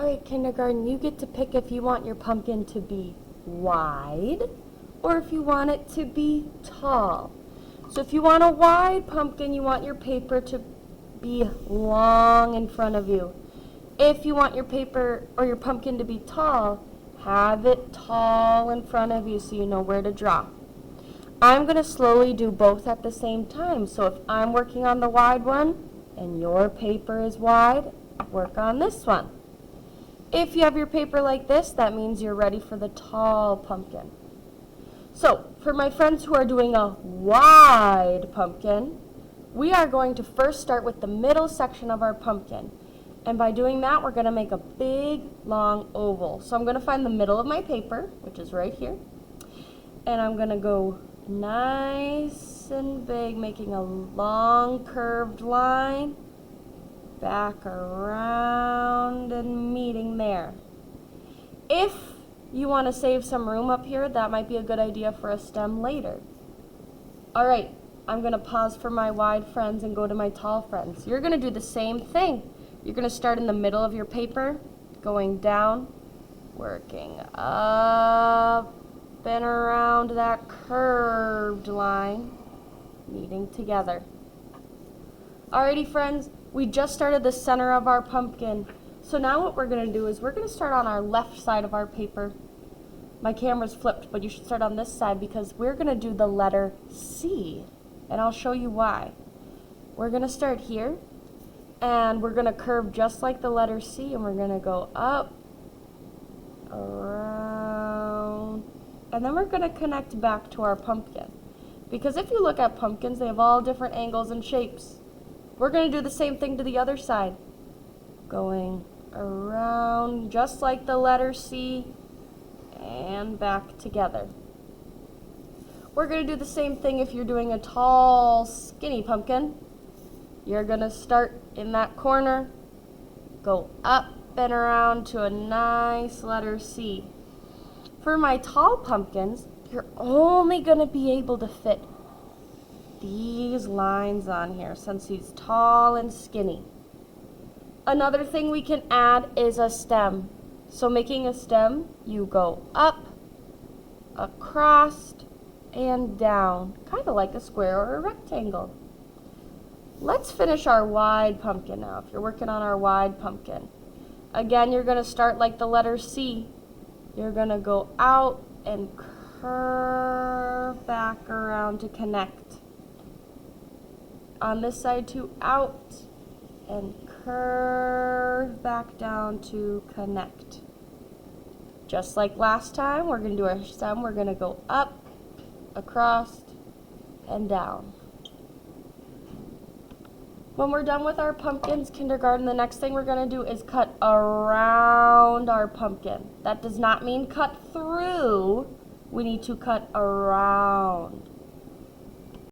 Alright, kindergarten, you get to pick if you want your pumpkin to be wide or if you want it to be tall. So if you want a wide pumpkin, you want your paper to be long in front of you. If you want your paper or your pumpkin to be tall, have it tall in front of you so you know where to draw. I'm going to slowly do both at the same time. So if I'm working on the wide one and your paper is wide, work on this one. If you have your paper like this, that means you're ready for the tall pumpkin. So, for my friends who are doing a wide pumpkin, we are going to first start with the middle section of our pumpkin. And by doing that, we're going to make a big, long oval. So I'm going to find the middle of my paper, which is right here. And I'm going to go nice and big, making a long curved line, back around and meeting there. If you want to save some room up here, that might be a good idea for a stem later. Alright, I'm going to pause for my wide friends and go to my tall friends. You're going to do the same thing. You're going to start in the middle of your paper, going down, working up and around that curved line, meeting together. Alrighty friends, we just started the center of our pumpkin. So now what we're going to do is we're going to start on our left side of our paper. My camera's flipped, but you should start on this side because we're going to do the letter C. And I'll show you why. We're going to start here. And we're going to curve just like the letter C, and we're going to go up, around, and then we're going to connect back to our pumpkin. Because if you look at pumpkins, they have all different angles and shapes. We're going to do the same thing to the other side. Going around just like the letter C, and back together. We're going to do the same thing if you're doing a tall, skinny pumpkin. You're going to start in that corner, go up and around to a nice letter C. For my tall pumpkins, you're only going to be able to fit these lines on here since he's tall and skinny. Another thing we can add is a stem. So making a stem, you go up, across, and down, kind of like a square or a rectangle. Let's finish our wide pumpkin now, if you're working on our wide pumpkin. Again, you're going to start like the letter C. You're going to go out and curve back around to connect. On this side too, out and curve back down to connect. Just like last time, we're going to do our stem. We're going to go up, across, and down. When we're done with our pumpkins, kindergarten, the next thing we're going to do is cut around our pumpkin. That does not mean cut through. We need to cut around.